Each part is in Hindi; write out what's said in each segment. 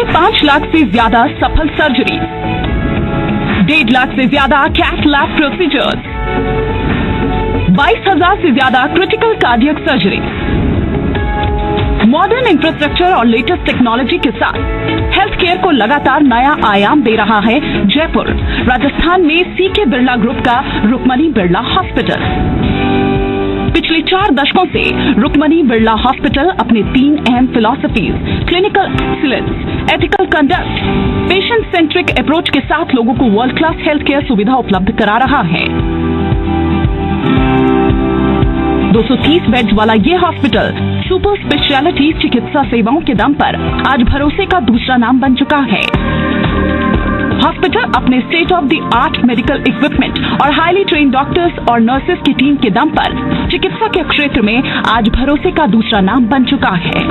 साढ़े 5 लाख से ज्यादा सफल सर्जरी, 1.5 लाख से ज्यादा कैथ लैब प्रोसीजर्स, 22,000 से ज्यादा critical cardiac surgery. Modern infrastructure और लेटेस्ट टेक्नोलॉजी के साथ हेल्थ केयर को लगातार नया आयाम दे रहा है जयपुर, राजस्थान में सीके बिरला ग्रुप का रुक्मणी बिरला हॉस्पिटल। पिछले 4 दशकों से रुक्मणी बिरला हॉस्पिटल अपने 3 अहम philosophies, clinical excellence, ethical conduct, patient centric approach के साथ लोगों को वर्ल्ड क्लास हेल्थ केयर सुविधा उपलब्ध करा रहा है। 230 बेड्स वाला ये हॉस्पिटल सुपर स्पेशलिटी चिकित्सा सेवाओं के दम पर आज भरोसे का दूसरा नाम बन चुका है। हॉस्पिटल अपने state of the art medical equipment और हाईली ट्रेन डॉक्टर्स और नर्सेस की टीम के दम पर चिकित्सा के क्षेत्र में आज भरोसे का दूसरा नाम बन चुका है।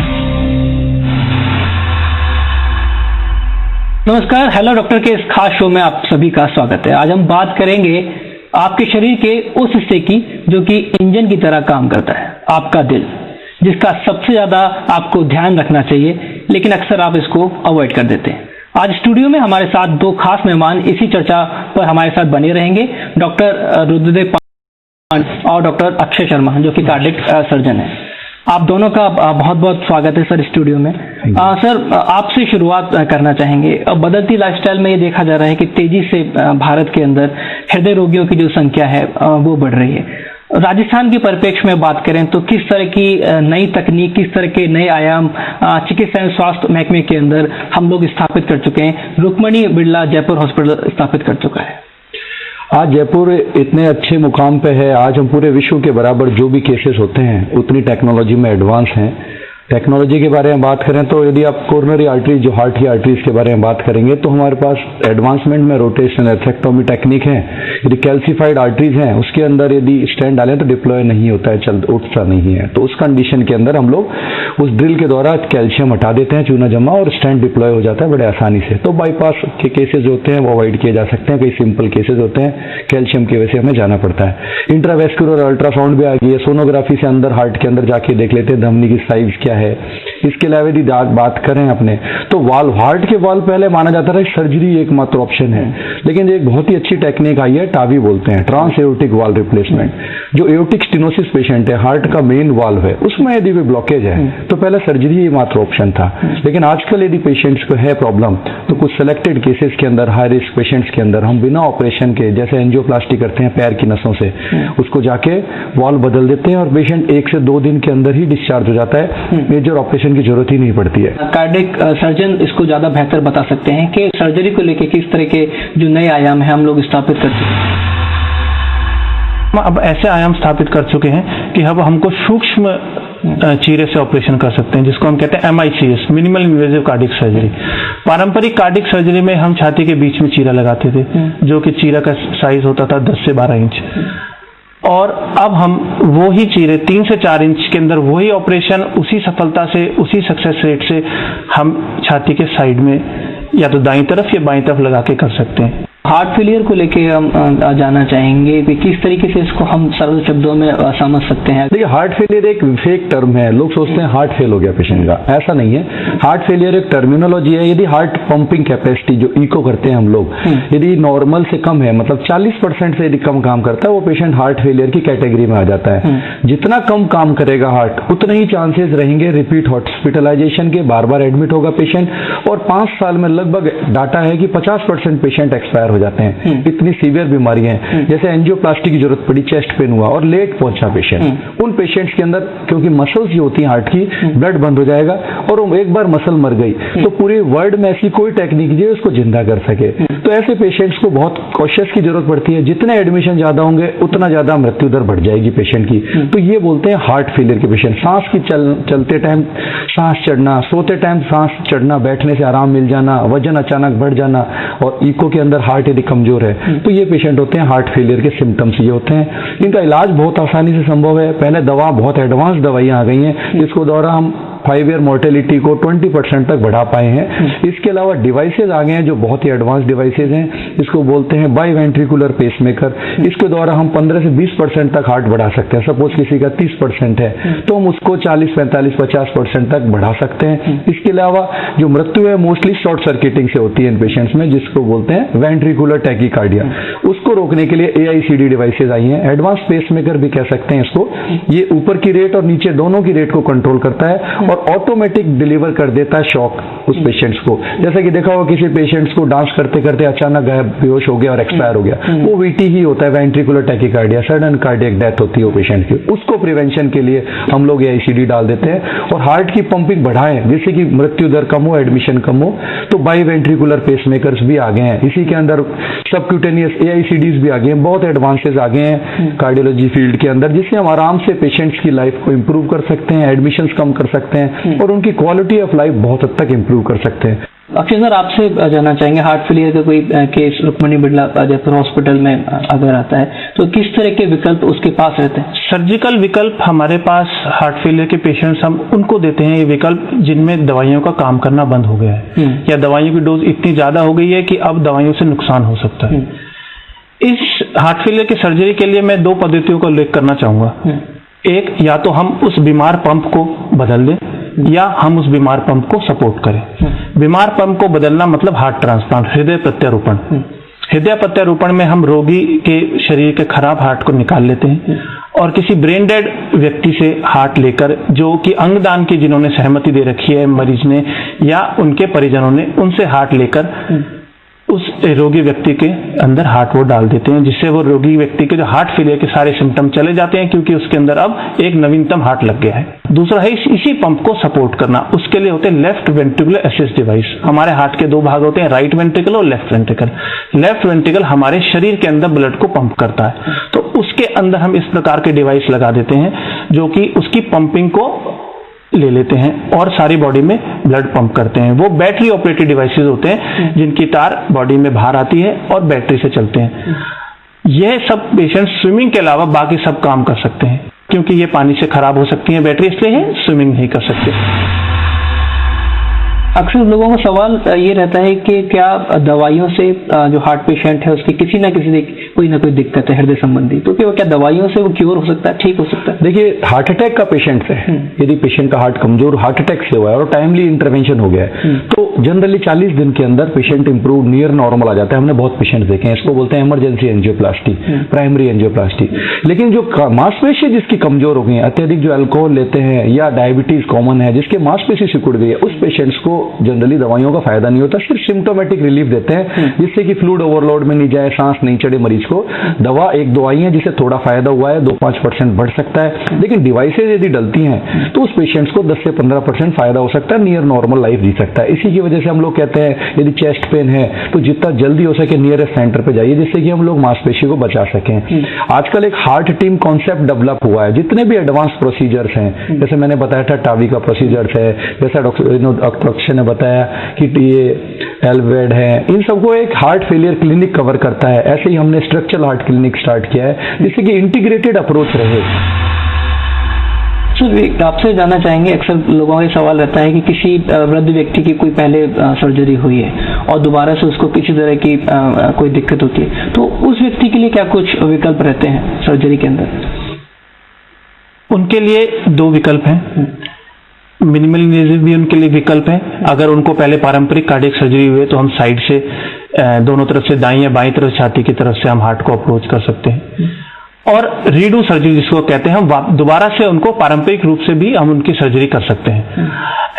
नमस्कार, हेलो डॉक्टर के इस खास शो में आप सभी का स्वागत है। आज हम बात करेंगे आपके शरीर के उस हिस्से की जो कि इंजन की तरह काम करता है, आपका दिल, जिसका सबसे ज्यादा आपको ध्यान रखना चाहिए, लेकिन अक्सर आप इसको अवॉइड कर देते हैं। आज स्टूडियो में हमारे साथ 2 खास मेहमान इसी चर्चा पर हमारे साथ बने रहेंगे, डॉक्टर रुद्रदेव पांडे और डॉक्टर अक्षय शर्मा, जो कि कार्डियक सर्जन है। आप दोनों का बहुत बहुत स्वागत है सर स्टूडियो में। सर, आपसे शुरुआत करना चाहेंगे। अब बदलती लाइफस्टाइल में ये देखा जा रहा है कि तेजी से भारत के अंदर हृदय रोगियों की जो संख्या है वो बढ़ रही है। राजस्थान के परिप्रेक्ष्य में बात करें तो किस तरह की नई तकनीक, किस तरह के नए आयाम चिकित्सा एवं स्वास्थ्य महकमे के अंदर हम लोग स्थापित कर चुके हैं? रुक्मणी बिरला जयपुर हॉस्पिटल स्थापित कर चुका है। आज जयपुर इतने अच्छे मुकाम पे है, आज हम पूरे विश्व के बराबर जो भी केसेस होते हैं उतनी टेक्नोलॉजी में एडवांस हैं। टेक्नोलॉजी के बारे में बात करें तो यदि आप कोरोनरी आर्टरीज, जो हार्ट की आर्टरीज के बारे में बात करेंगे, तो हमारे पास एडवांसमेंट में रोटेशन एथेक्टोमी टेक्निक है। यदि कैल्सिफाइड आर्टरीज हैं उसके अंदर यदि स्टेंट डालें तो डिप्लॉय नहीं होता है, उठता नहीं है, तो उस कंडीशन के अंदर हम लोग उस ड्रिल के द्वारा कैल्शियम हटा देते हैं, चूना जमा, और स्टेंट डिप्लॉय हो जाता है बड़े आसानी से। तो बाईपास के केसेज होते हैं वो अवॉइड किए जा सकते हैं। कई सिंपल केसेज होते हैं कैल्शियम की वजह से हमें जाना पड़ता है। इंट्रावेस्कुलर अल्ट्रासाउंड भी आ गई है, सोनोग्राफी से अंदर हार्ट के अंदर जाके देख लेते हैं धमनी की साइज क्या है। इसके अलावा यदि बात करें अपने तो वाल्व, हार्ट के वाल्व पहले माना जाता था सर्जरी एकमात्र ऑप्शन है, लेकिन एक बहुत ही अच्छी टेक्निक आई है, टावी बोलते हैं, ट्रांस एओर्टिक वाल्व रिप्लेसमेंट। जो एओर्टिक स्टेनोसिस पेशेंट है, हार्ट का मेन वाल्व है, उसमें यदि कोई ब्लॉकेज है तो पहले सर्जरी ही मात्र ऑप्शन था। लेकिन आजकल यदि पेशेंट्स को है प्रॉब्लम तो कुछ सिलेक्टेड केसेस के अंदर, हाई रिस्क पेशेंट्स के अंदर हम बिना ऑपरेशन के, जैसे एंजियोप्लास्टी करते हैं पैर की नसों से, उसको जाके वाल्व बदल देते हैं और पेशेंट 1 से 2 दिन के अंदर ही डिस्चार्ज हो जाता है। मेजर ऑपरेशन की जरूरत ही नहीं पड़ती है। कार्डियक सर्जन इसको ज्यादा बेहतर बता सकते हैं कि सर्जरी को लेकर किस तरह के जो नए आयाम है हम लोग स्थापित कर चुके हैं। अब ऐसे आयाम स्थापित कर चुके हैं कि अब हमको सूक्ष्म चीरे से ऑपरेशन कर सकते हैं, जिसको हम कहते हैं MICS, minimal invasive cardiac surgery. पारंपरिक कार्डियक सर्जरी में हम छाती के बीच में चीरा लगाते थे, जो कि चीरा का साइज होता था 10 से 12 इंच, और अब हम वो ही चीरे 3 से 4 इंच के अंदर वही ऑपरेशन उसी सफलता से, उसी सक्सेस रेट से हम छाती के साइड में या तो दाईं तरफ या बाईं तरफ लगा के कर सकते हैं। हार्ट फेलियर को लेके हम जानना चाहेंगे कि किस तरीके से इसको हम सरल शब्दों में समझ सकते हैं। देखिए, हार्ट फेलियर एक फेक टर्म है, लोग सोचते हैं हार्ट फेल हो गया पेशेंट का, ऐसा नहीं है। हार्ट फेलियर एक टर्मिनोलॉजी है। यदि हार्ट पंपिंग कैपेसिटी जो इको करते हैं हम लोग, यदि नॉर्मल से कम है, मतलब 40% से यदि कम काम करता है, वो पेशेंट हार्ट फेलियर की कैटेगरी में आ जाता है। जितना कम काम करेगा हार्ट, उतने ही चांसेस रहेंगे रिपीट हॉस्पिटलाइजेशन के, बार बार एडमिट होगा पेशेंट, और 5 साल में लगभग डाटा है कि 50% पेशेंट एक्सपायर हो जाते हैं। इतनी सीवियर बीमारियां हैं, जैसे एंजियोप्लास्टी की जरूरत पड़ी, चेस्ट पेन हुआ और लेट पहुंचा पेशेंट, उन पेशेंट्स के अंदर क्योंकि मसल्स जो होती हैं हार्ट की, ब्लड बंद हो जाएगा, और वो एक बार मसल मर गई तो पूरे वर्ल्ड में ऐसी कोई टेक्निक जो उसको जिंदा कर सके। तो ऐसे पेशेंट्स को बहुत कॉशियस की जरूरत पड़ती है। जितने एडमिशन ज्यादा होंगे उतना ज्यादा मृत्यु दर बढ़ जाएगी पेशेंट की। तो ये बोलते हैं हार्ट फेलियर के पेशेंट। सांस की चलते टाइम सांस चढ़ना, सोते टाइम सांस चढ़ना, बैठने से आराम मिल जाना, वजन अचानक बढ़ जाना, और इको के अंदर हार्ट यदि कमजोर है, तो ये पेशेंट होते हैं हार्ट फेलियर के सिम्टम्स ये होते हैं। इनका इलाज बहुत आसानी से संभव है। पहले दवा, बहुत एडवांस दवाइयां आ गई हैं जिसको द्वारा हम 5 ईयर मोर्टेलिटी को 20% तक बढ़ा पाए हैं। इसके अलावा डिवाइसेज आ गए हैं जो बहुत ही एडवांस डिवाइसेज हैं, इसको बोलते हैं बाई वेंट्रिकुलर पेसमेकर। इसके द्वारा हम 15 से 20% तक हार्ट बढ़ा सकते हैं। सपोज किसी का 30% है तो हम उसको 40, 45, 50% तक बढ़ा सकते हैं। इसके अलावा जो मृत्यु है मोस्टली शॉर्ट सर्किटिंग से होती है इन पेशेंट्स में, जिसको बोलते हैं वेंट्रिकुलर टैकीकार्डिया, उसको रोकने के लिए AICD डिवाइसेज आई हैं। एडवांस पेसमेकर भी कह सकते हैं इसको। ये ऊपर की रेट और नीचे दोनों की रेट को कंट्रोल करता है और ऑटोमेटिक डिलीवर कर देता है शॉक उस पेशेंट्स को। जैसा कि देखा होगा किसी पेशेंट्स को डांस करते करते अचानक बेहोश हो गया और एक्सपायर हो गया, वो VT ही होता है, ventricular tachycardia, sudden cardiac death होती है वो पेशेंट की। उसको प्रिवेंशन के लिए हम लोग AICD डाल देते हैं और हार्ट की पंपिंग बढ़ाएं जिससे कि मृत्यु दर कम हो, एडमिशन कम हो, तो बाई वेंट्रिकुलर पेसमेकर्स भी आ गए हैं। इसी के अंदर सबक्यूटेनियस AICDs भी आ गए हैं, बहुत एडवांसेस आ गए हैं कार्डियोलॉजी फील्ड के अंदर, जिससे हम आराम से पेशेंट्स की लाइफ को इंप्रूव कर सकते हैं, एडमिशंस कम कर सकते हैं और उनकी क्वालिटी ऑफ लाइफ बहुत हद तक इंप्रूव कर सकते हैं। अक्षय सर, आपसे जानना चाहेंगे हार्ट फेलियर का कोई केस रुक्मणी बिड़ला जयपुर हॉस्पिटल में अगर आता है तो किस तरह के विकल्प उसके पास रहते हैं? सर्जिकल विकल्प हमारे पास हार्ट फेलियर के पेशेंट्स हम उनको देते हैं ये विकल्प जिनमें दवाइयों का काम करना बंद हो गया है या दवाइयों की डोज इतनी ज्यादा हो गई है कि अब दवाइयों से नुकसान हो सकता है। इस हार्ट फेलियर की सर्जरी के लिए मैं 2 पद्धतियों का उल्लेख करना चाहूंगा। एक, या तो हम उस बीमार पंप को बदल दें या हम उस बीमार पंप को सपोर्ट करें। बीमार पंप को बदलना मतलब हार्ट ट्रांसप्लांट, हृदय प्रत्यारोपण। हृदय प्रत्यारोपण में हम रोगी के शरीर के खराब हार्ट को निकाल लेते हैं और किसी ब्रेन डेड व्यक्ति से हार्ट लेकर, जो कि अंगदान की जिन्होंने सहमति दे रखी है मरीज ने या उनके परिजनों ने, उनसे हार्ट लेकर उस रोगी व्यक्ति के अंदर हार्ट वो डाल देते हैं, जिससे वो रोगी व्यक्ति के जो हार्ट फेलियर के सारे सिम्टम चले जाते हैं, क्योंकि उसके अंदर अब एक नवीनतम हार्ट लग गया है। दूसरा है इसी पंप को सपोर्ट करना। उसके लिए होते हैं लेफ्ट वेंट्रिकुलर असिस्ट डिवाइस। हमारे हार्ट के 2 भाग होते हैं, राइट वेंट्रिकल और लेफ्ट वेंट्रिकल। लेफ्ट वेंट्रिकल हमारे शरीर के अंदर ब्लड को पंप करता है, तो उसके अंदर हम इस प्रकार के डिवाइस लगा देते हैं जो कि उसकी पंपिंग को ले लेते हैं और सारी बॉडी में ब्लड पंप करते हैं। वो बैटरी ऑपरेटेड डिवाइसेस होते हैं जिनकी तार बॉडी में बाहर आती है और बैटरी से चलते हैं। यह सब पेशेंट स्विमिंग के अलावा बाकी सब काम कर सकते हैं, क्योंकि ये पानी से खराब हो सकती है बैटरी, इसलिए है स्विमिंग नहीं कर सकते। अक्सर लोगों का सवाल ये रहता है कि क्या दवाइयों से जो हार्ट पेशेंट है उसकी किसी ना कोई दिक्कत है हृदय संबंधी, तो क्या दवाइयों से वो क्योर हो सकता है, ठीक हो सकता है? देखिए, हार्ट अटैक का पेशेंट है, यदि पेशेंट का हार्ट कमजोर हार्ट अटैक से हुआ है और टाइमली इंटरवेंशन हो गया है तो जनरली 40 दिन के अंदर पेशेंट इंप्रूव नियर नॉर्मल आ जाता है। हमने बहुत पेशेंट देखे हैं, इसको बोलते हैं इमरजेंसी एंजियोप्लास्टी, प्राइमरी एंजियोप्लास्टी। लेकिन जो मांसपेशी जिसकी कमजोर हो गई है, अत्यधिक जो अल्कोहल लेते हैं या डायबिटीज कॉमन है, जिसके मांसपेशी सिकुड़ गई है, उस पेशेंट्स को जनरली दवाइयों का फायदा नहीं होता, सिर्फ सिम्टोमेटिक रिलीफ देते हैं जिससे कि फ्लूइड ओवरलोड में नहीं जाए, सांस नहीं चढ़े मरीज को। दवा एक दो आई है जिससे थोड़ा फायदा हुआ है, 2-5% बढ़ सकता है, लेकिन डिवाइसेज यदि डलती हैं तो उस पेशेंट्स को 10 से 15% फायदा हो सकता है, नियर नॉर्मल लाइफ जी सकता है। इसी की वजह से हम लोग कहते हैं यदि चेस्ट पेन है तो जितना जल्दी हो सके नियरेस्ट सेंटर पे जाइए, जिससे कि हम लोग मांसपेशी को बचा सकें। आजकल एक हार्ट टीम कॉन्सेप्ट डेवलप हुआ है, जितने भी एडवांस प्रोसीजर्स हैं, जैसे मैंने बताया था टावी का प्रोसीजर्स है, जैसा डॉक्टर ने बताया कि ये एलवेड है, इन सबको एक हार्ट फेलियर क्लिनिक कवर करता है। ऐसे ही हमने स्ट्रक्चरल हार्ट क्लिनिक स्टार्ट किया है जिससे कि इंटीग्रेटेड अप्रोच रहे। सर, आपसे जानना चाहेंगे, अक्सर लोगों का सवाल रहता है कि किसी वृद्ध व्यक्ति की कोई पहले सर्जरी हुई है और दोबारा से उसको किसी तरह की कोई दिक्कत होती है, तो उस व्यक्ति के लिए क्या कुछ विकल्प रहते हैं सर्जरी के अंदर? उनके लिए 2 विकल्प हैं। मिनिमल इन्वेजिव भी उनके लिए विकल्प है। अगर उनको पहले पारंपरिक कार्डियक सर्जरी हुई है तो हम साइड से दोनों तरफ से, दाईं या बाईं तरफ छाती की तरफ से हम हार्ट को अप्रोच कर सकते हैं। और रीडू सर्जरी जिसको कहते हैं, हम दोबारा से उनको पारंपरिक रूप से भी हम उनकी सर्जरी कर सकते हैं।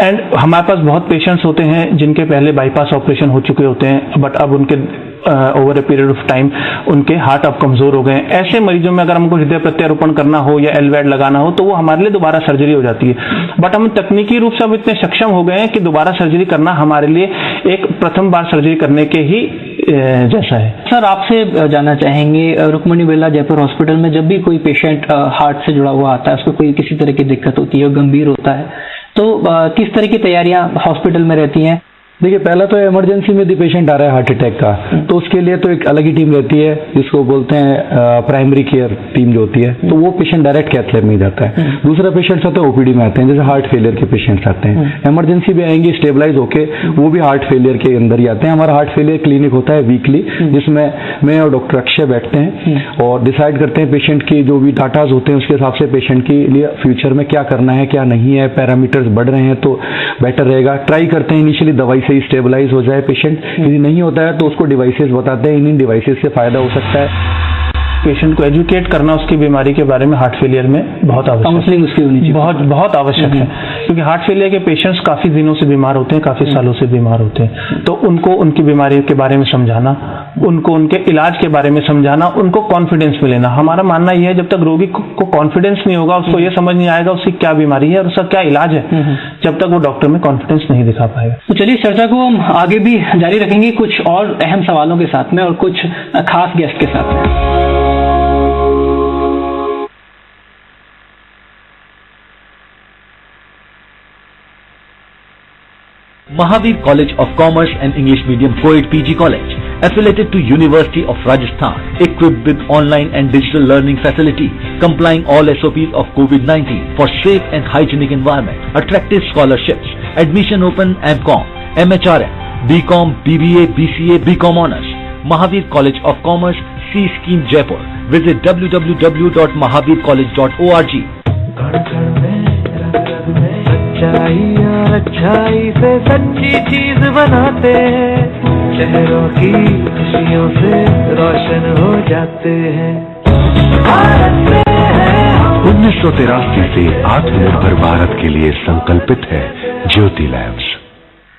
एंड हमारे पास बहुत पेशेंट्स होते हैं जिनके पहले बाईपास ऑपरेशन हो चुके होते हैं, बट अब उनके over a period of time उनके हार्ट अब कमजोर हो गए हैं। ऐसे मरीजों में अगर हमको हृदय प्रत्यारोपण करना हो या एलवेड लगाना हो तो वो हमारे लिए दोबारा सर्जरी हो जाती है। बट हम तकनीकी रूप से अब इतने सक्षम हो गए हैं कि दोबारा सर्जरी करना हमारे लिए एक प्रथम बार सर्जरी करने के ही जैसा है। सर, आपसे जानना चाहेंगे, रुक्मणी बिड़ला जयपुर हॉस्पिटल में जब भी कोई पेशेंट हार्ट से जुड़ा हुआ आता है, उसको कोई किसी तरह की दिक्कत होती है, गंभीर होता है, तो किस तरह की तैयारियां हॉस्पिटल में रहती हैं? देखिए, पहला तो इमरजेंसी में यदि पेशेंट आ रहा है हार्ट अटैक का, तो उसके लिए तो एक अलग ही टीम रहती है जिसको बोलते हैं प्राइमरी केयर टीम जो होती है, तो वो पेशेंट डायरेक्ट कैथ लैब में जाता है। दूसरा पेशेंट्स आते हैं ओपीडी में आते हैं, जैसे हार्ट फेलियर के पेशेंट्स आते हैं, इमरजेंसी में आएंगे स्टेबलाइज होके, वो भी हार्ट फेलियर के अंदर ही आते हैं। हमारा हार्ट फेलियर क्लिनिक होता है वीकली, जिसमें मैं और डॉक्टर अक्षय बैठते हैं और डिसाइड करते हैं पेशेंट की जो भी डाटाज होते हैं उसके हिसाब से पेशेंट के लिए फ्यूचर में क्या करना है, क्या नहीं है, पैरामीटर्स बढ़ रहे हैं तो बेटर रहेगा। ट्राई करते हैं इनिशियली दवाई से ही स्टेबलाइज हो जाए पेशेंट, यदि नहीं होता है तो उसको डिवाइसेस बताते हैं, इन डिवाइसेस से फायदा हो सकता है। पेशेंट को एजुकेट करना उसकी बीमारी के बारे में हार्ट फेलियर में बहुत आवश्यक, काउंसलिंग उसकी होनी चाहिए, बहुत आवश्यक है, क्योंकि हार्ट फेलियर के पेशेंट्स काफी दिनों से बीमार होते हैं, काफी सालों से बीमार होते हैं, तो उनको उनकी बीमारी के बारे में समझाना, उनको उनके इलाज के बारे में समझाना, उनको कॉन्फिडेंस में लेना। हमारा मानना यह है जब तक रोगी को कॉन्फिडेंस नहीं होगा, उसको ये समझ नहीं आएगा उसकी क्या बीमारी है और उसका क्या इलाज है, जब तक वो डॉक्टर में कॉन्फिडेंस नहीं दिखा पाएगा। तो चलिए चर्चा को हम आगे भी जारी रखेंगे कुछ और अहम सवालों के साथ में और कुछ खास गेस्ट के साथ में। Mahavir College of Commerce and English Medium Co-ed PG College, affiliated to University of Rajasthan, equipped with online and digital learning facilities, complying all SOPs of COVID-19 for safe and hygienic environment, attractive scholarships, admission open MCOM, MHRM, BCom, BBA, BCA, BCom Honors, Mahavir College of Commerce, C Scheme Jaipur. Visit www.mahavircollege.org. अच्छाई से सच्ची चीज बनाते हैं, शहरों की खुशियों से रोशन हो जाते हैं। 1983 से आत्मनिर्भर भारत के लिए संकल्पित है ज्योति labs.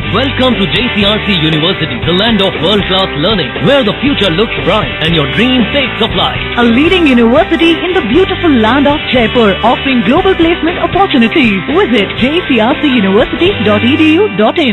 Welcome to JCRC University, the land of world-class learning, where the future looks bright and your dream takes a flight. A leading university in the beautiful land of Jaipur, offering global placement opportunities. Visit jcrcuniversity.edu.in.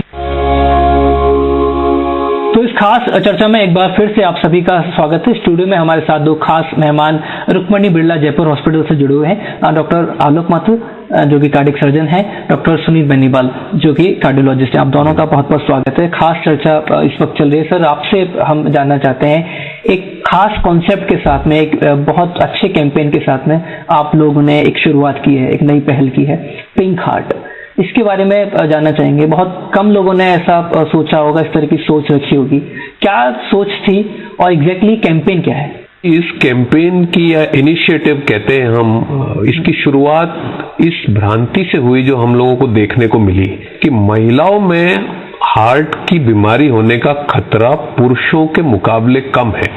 तो इस खास चर्चा में एक बार फिर से आप सभी का स्वागत है। स्टूडियो में हमारे साथ दो खास मेहमान रुक्मणी बिरला जयपुर हॉस्पिटल से जुड़े हुए हैं, डॉक्टर आलोक माथुर जो कि कार्डिक सर्जन है, डॉक्टर सुनीत बेनीवाल जो कि कार्डियोलॉजिस्ट है। आप दोनों का बहुत बहुत स्वागत है। खास चर्चा इस वक्त चल रही है। सर, आपसे हम जानना चाहते हैं, एक खास कॉन्सेप्ट के साथ में, एक बहुत अच्छे कैंपेन के साथ में आप लोगों ने एक शुरुआत की है, एक नई पहल की है, पिंक हार्ट। इसके बारे में जानना चाहेंगे। बहुत कम लोगों ने ऐसा सोचा होगा, इस तरह की सोच रखी होगी। क्या सोच थी और एग्जैक्टली कैंपेन क्या है? इस कैंपेन की या इनिशिएटिव कहते हैं हम, इसकी शुरुआत इस भ्रांति से हुई जो हम लोगों को देखने को मिली कि महिलाओं में हार्ट की बीमारी होने का खतरा पुरुषों के मुकाबले कम है।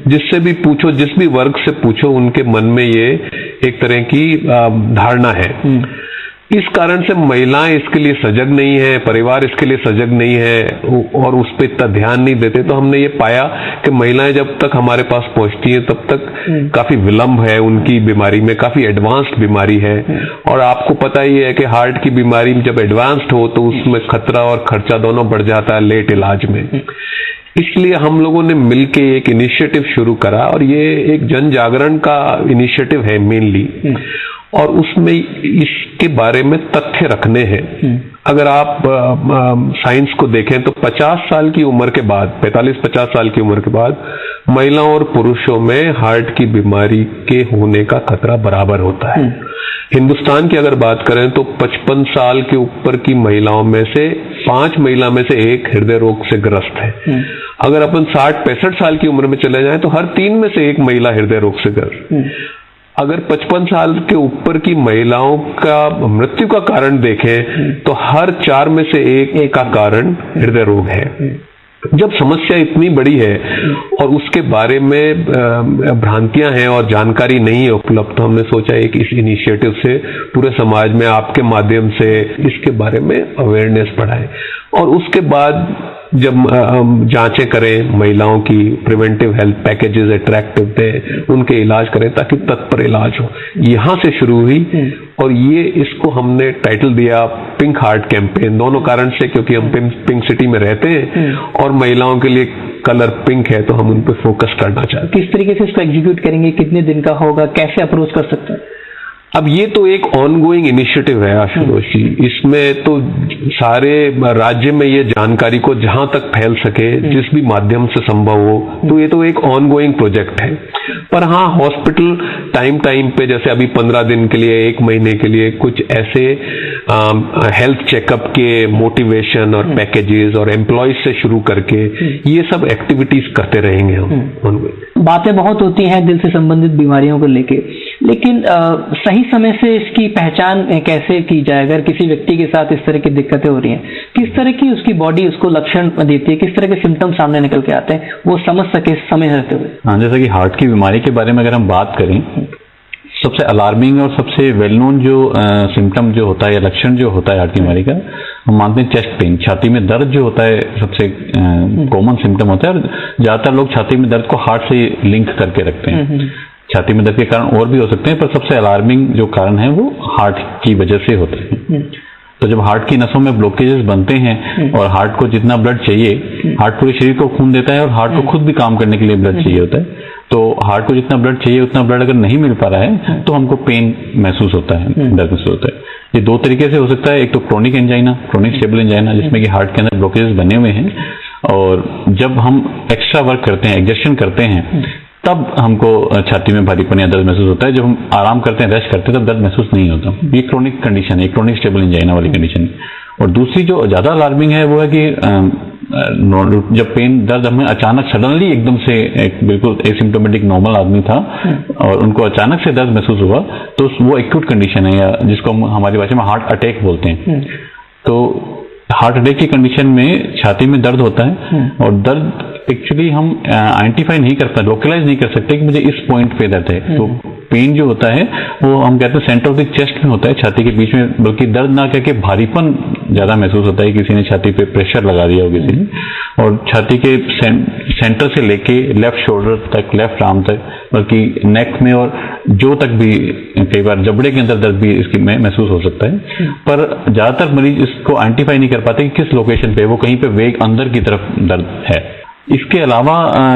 जिससे भी पूछो, जिस भी वर्ग से पूछो, उनके मन में ये एक तरह की धारणा है। इस कारण से महिलाएं इसके लिए सजग नहीं है, परिवार इसके लिए सजग नहीं है और उस पर इतना ध्यान नहीं देते। तो हमने ये पाया कि महिलाएं जब तक हमारे पास पहुंचती हैं तब तक काफी विलंब है उनकी बीमारी में, काफी एडवांस्ड बीमारी है। और आपको पता ही है कि हार्ट की बीमारी जब एडवांस्ड हो तो उसमें खतरा और खर्चा दोनों बढ़ जाता है लेट इलाज में। इसलिए हम लोगों ने मिलके एक इनिशिएटिव शुरू करा और ये एक जन जागरण का इनिशिएटिव है मेनली, और उसमें इसके बारे में तथ्य रखने हैं। अगर आप साइंस को देखें तो 50 साल की उम्र के बाद, 45-50 साल की उम्र के बाद महिलाओं और पुरुषों में हार्ट की बीमारी के होने का खतरा बराबर होता है। हिंदुस्तान की अगर बात करें तो 55 साल के ऊपर की महिलाओं में से 5 महिला में से 1 हृदय रोग से ग्रस्त है। अगर अपन 60-65 साल की उम्र में चले जाएं तो हर 3 में से 1 महिला हृदय रोग से ग्रस्त। अगर 55 साल के ऊपर की महिलाओं का मृत्यु का कारण देखें तो हर 4 में से 1 का कारण हृदय रोग है। जब समस्या इतनी बड़ी है और उसके बारे में भ्रांतियां हैं और जानकारी नहीं है उपलब्ध, तो हमने सोचा एक इस इनिशिएटिव से पूरे समाज में आपके माध्यम से इसके बारे में अवेयरनेस बढ़ाएं। और उसके बाद जब जांचें करें महिलाओं की, प्रिवेंटिव हेल्थ पैकेजेस अट्रैक्टिव दें, उनके इलाज करें ताकि तत्पर इलाज हो। यहां से शुरू हुई और ये इसको हमने टाइटल दिया पिंक हार्ट कैंपेन। दोनों कारण से, क्योंकि हम पिंक सिटी में रहते हैं और महिलाओं के लिए कलर पिंक है तो हम उन पर फोकस करना चाहते हैं। किस तरीके से इसको एग्जीक्यूट करेंगे, कितने दिन का होगा, कैसे अप्रोच कर सकते हैं? अब ये तो एक ऑनगोइंग इनिशिएटिव है आशुतोष जी। इसमें तो सारे राज्य में ये जानकारी को जहां तक फैल सके, जिस भी माध्यम से संभव हो, तो ये तो एक ऑनगोइंग प्रोजेक्ट है। पर हाँ, हॉस्पिटल टाइम पे, जैसे अभी 15 दिन के लिए, 1 महीने के लिए कुछ ऐसे हेल्थ चेकअप के मोटिवेशन और पैकेजेस और एम्प्लॉयज से शुरू करके ये सब एक्टिविटीज करते रहेंगे हम। बातें बहुत होती हैं दिल से संबंधित बीमारियों को लेके, लेकिन सही समय से इसकी पहचान कैसे की जाए? अगर किसी व्यक्ति के साथ इस तरह की दिक्कतें हो रही हैं, किस तरह की उसकी बॉडी उसको लक्षण देती है, किस तरह के सिम्टम्स सामने निकल के आते हैं, वो समझ सके समय रहते हुए? हाँ, जैसे कि हार्ट की बीमारी के बारे में अगर हम बात करें, सबसे अलार्मिंग और सबसे वेल नोन जो सिम्टम जो होता है या लक्षण जो होता है हार्ट की बीमारी का, हम मानते हैं चेस्ट पेन, छाती में दर्द जो होता है सबसे कॉमन सिम्टम होता है। और ज्यादातर लोग छाती में दर्द को हार्ट से लिंक करके रखते हैं। छाती में दर्द के कारण और भी हो सकते हैं, पर सबसे अलार्मिंग जो कारण है वो हार्ट की वजह से होते हैं। तो जब हार्ट की नसों में ब्लॉकेजेस बनते हैं और हार्ट को जितना ब्लड चाहिए, हार्ट पूरे शरीर को खून देता है और हार्ट को खुद भी काम करने के लिए ब्लड चाहिए होता है, तो हार्ट को जितना ब्लड चाहिए उतना ब्लड अगर नहीं मिल पा रहा है तो हमको पेन महसूस होता है, दर्द महसूस होता है। ये दो तरीके से हो सकता है। एक तो chronic angina, chronic stable angina, जिसमें कि हार्ट के अंदर ब्लॉकेजेस बने हुए हैं और जब हम एक्स्ट्रा वर्क करते हैं, एग्जर्शन करते हैं, तब हमको छाती में भारीपन या दर्द महसूस होता है। जब हम आराम करते हैं, रेस्ट करते हैं, तब दर्द महसूस नहीं होता। ये क्रोनिक कंडीशन है, क्रोनिक स्टेबल एंजाइना वाली कंडीशन है। और दूसरी जो ज्यादा अलार्मिंग है वो है कि जब पेन दर्द हमें अचानक सडनली एकदम से, एक बिल्कुल एसिम्प्टोमेटिक नॉर्मल आदमी था और उनको अचानक से दर्द महसूस हुआ, तो वो एक्यूट कंडीशन है, या जिसको हम हमारी भाषा में हार्ट अटैक बोलते हैं। तो हार्ट अटैक की कंडीशन में छाती में दर्द होता है और दर्द एक्चुअली हम आइडेंटिफाई नहीं कर पाते, लोकलाइज नहीं कर सकते कि मुझे इस पॉइंट पे दर्द है। तो पेन जो होता है वो हम कहते हैं सेंटर ऑफ द चेस्ट में होता है, छाती के बीच में, बल्कि दर्द ना करके भारीपन ज्यादा महसूस होता है, किसी ने छाती पे प्रेशर लगा दिया हो किसी ने, और छाती के सेंटर से लेके लेफ्ट शोल्डर तक, लेफ्ट आर्म तक, बल्कि नेक में और जो तक भी, कई बार जबड़े के अंदर दर्द भी इसकी में महसूस हो सकता है। पर ज्यादातर मरीज इसको आइडेंटिफाई नहीं कर पाते कि किस लोकेशन पे, वो कहीं पे वेग अंदर की तरफ दर्द है। इसके अलावा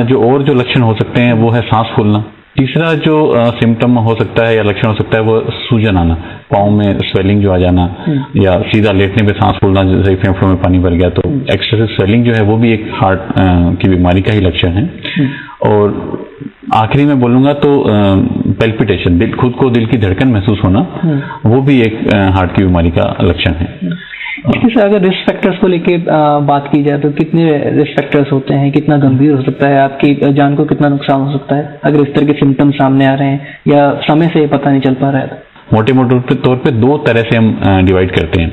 जो और जो लक्षण हो सकते हैं वो है सांस फूलना। तीसरा जो सिम्टम हो सकता है या लक्षण हो सकता है वो सूजन आना, पाँव में स्वेलिंग जो आ जाना, या सीधा लेटने पे सांस फूलना, जैसे फेफड़ों में पानी भर गया, तो एक्सेसिव स्वेलिंग जो है वो भी एक हार्ट की बीमारी का ही लक्षण है। और आखिरी में बोलूंगा तो पेल्पिटेशन, खुद को दिल की धड़कन महसूस होना, वो भी एक हार्ट की बीमारी का लक्षण है। इसके साथ अगर रिस्क फैक्टर्स को लेके बात की जाए तो कितने रिस्क फैक्टर्स होते हैं, कितना गंभीर हो सकता है, आपकी जान को कितना नुकसान हो सकता है अगर इस तरह के सिम्टम सामने आ रहे हैं या समय से पता नहीं चल पा रहा है? मोटे तौर पे दो तरह से हम डिवाइड करते हैं।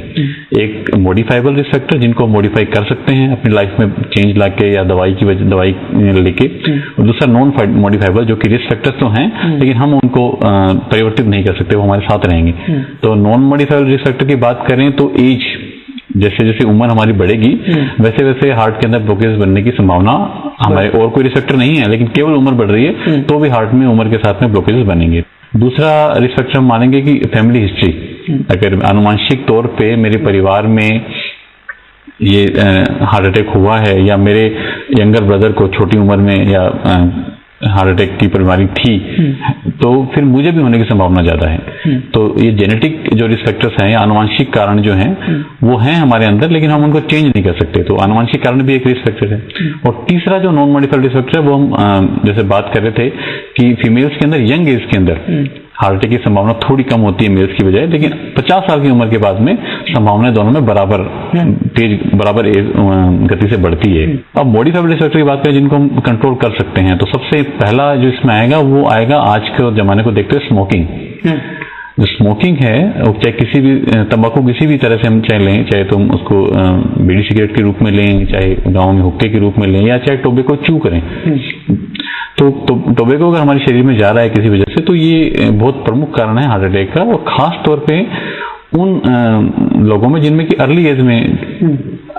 एक मॉडिफाइबल रिस्क फैक्टर, जिनको मॉडिफाई कर सकते हैं अपनी लाइफ में चेंज लाके या दवाई लेके, और दूसरा नॉन मॉडिफाइबल, जो कि रिस्क फैक्टर्स तो हैं लेकिन हम उनको परिवर्तित नहीं कर सकते, वो हमारे साथ रहेंगे। तो नॉन मॉडिफाइबल रिस्क फैक्टर की बात करें तो एज, जैसे जैसे उम्र हमारी बढ़ेगी वैसे वैसे हार्ट के अंदर ब्लॉकेज बनने की संभावना हमारे, और कोई रिस्क फैक्टर नहीं है लेकिन केवल उम्र बढ़ रही है तो भी हार्ट में उम्र के साथ में ब्लॉकेजेस बनेंगे। दूसरा रिस्क फैक्टर हम मानेंगे कि फैमिली हिस्ट्री, अगर अनुवांशिक तौर पे मेरे परिवार में ये हार्ट अटैक हुआ है या मेरे यंगर ब्रदर को छोटी उम्र में या हार्ट अटैक की बीमारी थी, तो फिर मुझे भी होने की संभावना ज्यादा है। तो ये जेनेटिक जो रिस्क फैक्टर्स हैं, अनुवांशिक कारण जो हैं वो हैं हमारे अंदर, लेकिन हम उनको चेंज नहीं कर सकते, तो अनुवांशिक कारण भी एक रिस्क फैक्टर है। और तीसरा जो नॉन मॉडिफाइड रिस्क फैक्टर है वो हम जैसे बात कर रहे थे कि फीमेल्स के अंदर, यंग एज के अंदर हार्ट अटैक की संभावना थोड़ी कम होती है मेल्स की बजाय, लेकिन 50 साल की उम्र के बाद में संभावनाएं दोनों में बराबर गति से बढ़ती है। अब मॉडिफाइड रिस्क फैक्टर की बात करें जिनको हम कंट्रोल कर सकते हैं, तो सबसे पहला जो इसमें आएगा वो आएगा आज के जमाने को देखते हुए स्मोकिंग। जो स्मोकिंग है, चाहे किसी भी तंबाकू किसी भी तरह से हम चाहे लें, चाहे तो हम उसको बीड़ी सिगरेट के रूप में लें, चाहे गाँव में हुक्के के रूप में लें, या चाहे टोबैको च्यू करें, तो टोबैको अगर हमारे शरीर में जा रहा है किसी वजह से, तो ये बहुत प्रमुख कारण है हार्ट अटैक का। और खास तौर पे उन लोगों में जिनमें कि अर्ली एज में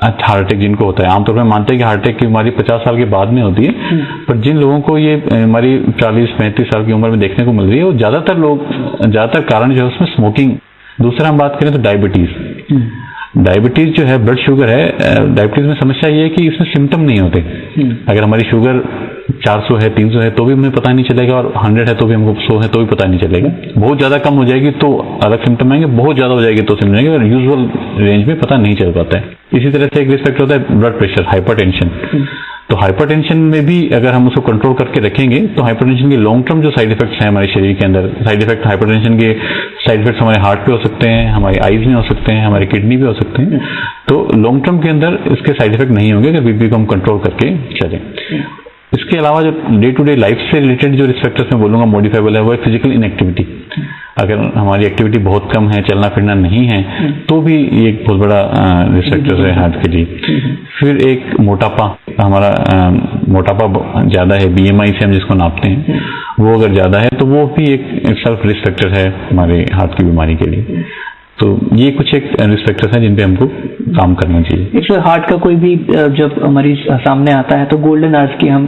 हार्ट अटैक जिनको होता है, आमतौर पर मानते हैं कि हार्ट अटैक की बीमारी 50 साल के बाद में होती है, पर जिन लोगों को ये बीमारी 40-35 साल की उम्र में देखने को मिल रही है, वो ज्यादातर कारण जो है उसमें स्मोकिंग। दूसरा हम बात करें तो डायबिटीज जो है, ब्लड शुगर है, डायबिटीज में समस्या ये है कि इसमें सिम्टम नहीं होते। अगर हमारी शुगर 400 है, 300 है तो भी हमें पता नहीं चलेगा, और 100 है तो भी हमको 100 है तो भी पता नहीं चलेगा। बहुत ज़्यादा कम हो जाएगी तो अलग सिम्टम आएंगे, बहुत ज़्यादा हो जाएगी तो सिम्टम आएंगे, और यूजुअल रेंज में पता नहीं चल पाता है। इसी तरह से एक रिस्क फैक्टर होता है ब्लड प्रेशर, हाइपरटेंशन। तो हाइपरटेंशन में भी अगर हम उसको कंट्रोल करके रखेंगे तो हाइपरटेंशन के लॉन्ग टर्म जो साइड इफेक्ट्स हैं हमारे शरीर के अंदर, साइड इफेक्ट हाइपरटेंशन के साइड इफेक्ट्स हमारे हार्ट पे हो सकते हैं, हमारी आईज में हो सकते हैं, हमारी किडनी पे हो सकते हैं। तो लॉन्ग टर्म के अंदर इसके साइड इफेक्ट नहीं होंगे अगर बीपी को हम कंट्रोल करके चलें। इसके अलावा जो डे टू डे लाइफ से रिलेटेड जो रिस्क फैक्टर्स मैं बोलूंगा मॉडिफाइबल है वो है फिजिकल इनएक्टिविटी। अगर हमारी एक्टिविटी बहुत कम है, चलना फिरना नहीं है, तो भी ये एक बहुत बड़ा रिस्क फैक्टर है हार्ट के लिए। फिर एक मोटापा, हमारा मोटापा ज़्यादा है, BMI से हम जिसको नापते हैं, वो अगर ज़्यादा है तो वो भी एक सेल्फ रिस्क फैक्टर है हमारे हार्ट की बीमारी के लिए। तो ये कुछ एक रिस्क फैक्टर्स हैं जिन पे हमको काम करना चाहिए। इसमें हार्ट का कोई भी जब मरीज सामने आता है तो गोल्डन आवर्स की हम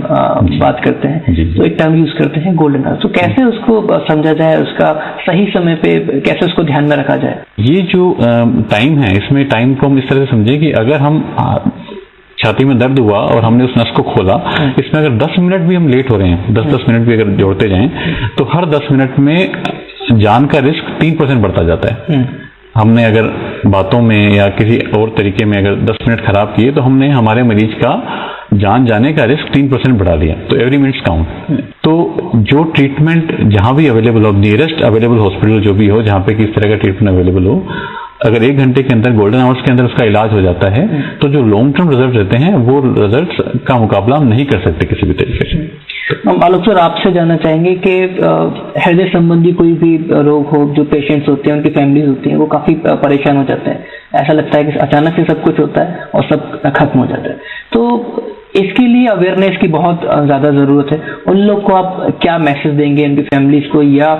बात करते हैं, तो एक टर्म यूज करते हैं गोल्डन आवर्स। तो कैसे उसको समझा जाए, उसका सही समय पे कैसे उसको ध्यान में रखा जाए? ये जो टाइम है, इसमें टाइम को हम इस तरह से समझें कि अगर हम छाती में दर्द हुआ और हमने उस नस को खोला, इसमें अगर 10 मिनट भी हम लेट हो रहे हैं, 10-10 मिनट भी अगर जोड़ते जाएं, तो हर 10 मिनट में जान का रिस्क 3% बढ़ता जाता है। हमने अगर बातों में या किसी और तरीके में अगर 10 मिनट खराब किए तो हमने हमारे मरीज का जान जाने का रिस्क 3% बढ़ा दिया। तो एवरी मिनट्स काउंट। तो जो ट्रीटमेंट जहां भी अवेलेबल हो, नियरेस्ट अवेलेबल हॉस्पिटल जो भी हो जहां पे किस तरह का ट्रीटमेंट अवेलेबल हो, अगर 1 घंटे के अंदर गोल्डन आवर्स के अंदर उसका इलाज हो जाता है तो जो लॉन्ग टर्म रिजल्ट रहते हैं वो रिजल्ट्स का मुकाबला हम नहीं कर सकते किसी भी तरीके से। हम आलोक सर आपसे जानना चाहेंगे कि हृदय संबंधी कोई भी रोग हो, जो पेशेंट्स होते हैं, उनकी फैमिलीज होती हैं, वो काफी परेशान हो जाते हैं। ऐसा लगता है कि अचानक से सब कुछ होता है और सब खत्म हो जाता है। तो इसके लिए अवेयरनेस की बहुत ज्यादा जरूरत है। उन लोग को आप क्या मैसेज देंगे, उनकी फैमिलीज को, या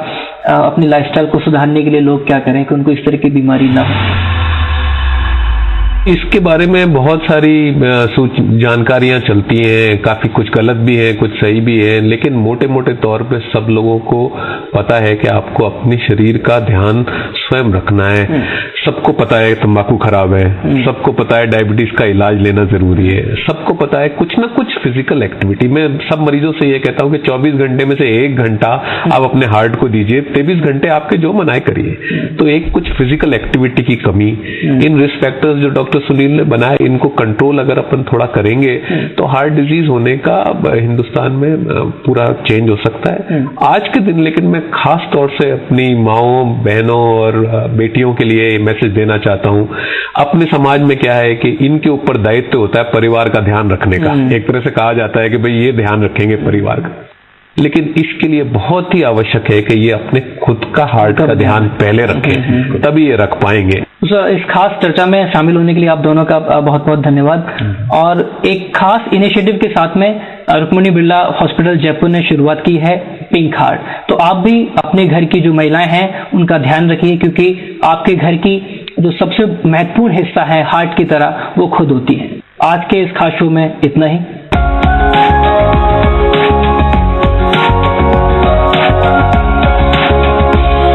अपनी लाइफस्टाइल को सुधारने के लिए लोग क्या करें कि उनको इस तरह की बीमारी ना हो? इसके बारे में बहुत सारी जानकारियां चलती हैं, काफी कुछ गलत भी है, कुछ सही भी है, लेकिन मोटे मोटे तौर पे सब लोगों को पता है कि आपको अपने शरीर का ध्यान स्वयं रखना है। सबको पता है तंबाकू खराब है, सबको पता है डायबिटीज का इलाज लेना जरूरी है, सबको पता है कुछ ना कुछ फिजिकल एक्टिविटी। मैं सब मरीजों से ये कहता हूं कि 24 घंटे में से 1 घंटा आप अपने हार्ट को दीजिए, 23 घंटे आपके जो मनाए करिए। तो एक कुछ फिजिकल एक्टिविटी की कमी, इन रिस्क फैक्टर्स जो डॉक्टर सुनील ने बनाए, इनको कंट्रोल अगर अपन थोड़ा करेंगे तो हार्ट डिजीज होने का हिंदुस्तान में पूरा चेंज हो सकता है आज के दिन। लेकिन मैं खास तौर से अपनी माओं, बहनों और बेटियों के लिए मैसेज देना चाहता हूं। अपने समाज में क्या है कि इनके ऊपर दायित्व होता है परिवार का ध्यान रखने का। एक तरह से कहा जाता है कि भाई ये ध्यान रखेंगे परिवार का, लेकिन इसके लिए बहुत ही आवश्यक है कि ये अपने खुद का हार्ट का ध्यान पहले रखें, तभी ये रख पाएंगे। इस खास चर्चा में शामिल होने के लिए आप दोनों का बहुत बहुत धन्यवाद। और एक खास इनिशिएटिव के साथ में रुक्मिणी बिरला हॉस्पिटल जयपुर ने शुरुआत की है पिंक हार्ट। तो आप भी अपने घर की जो महिलाएं हैं उनका ध्यान रखिए, क्योंकि आपके घर की जो सबसे महत्वपूर्ण हिस्सा है हार्ट की तरह, वो खुद होती है। आज के इस खास शो में इतना ही।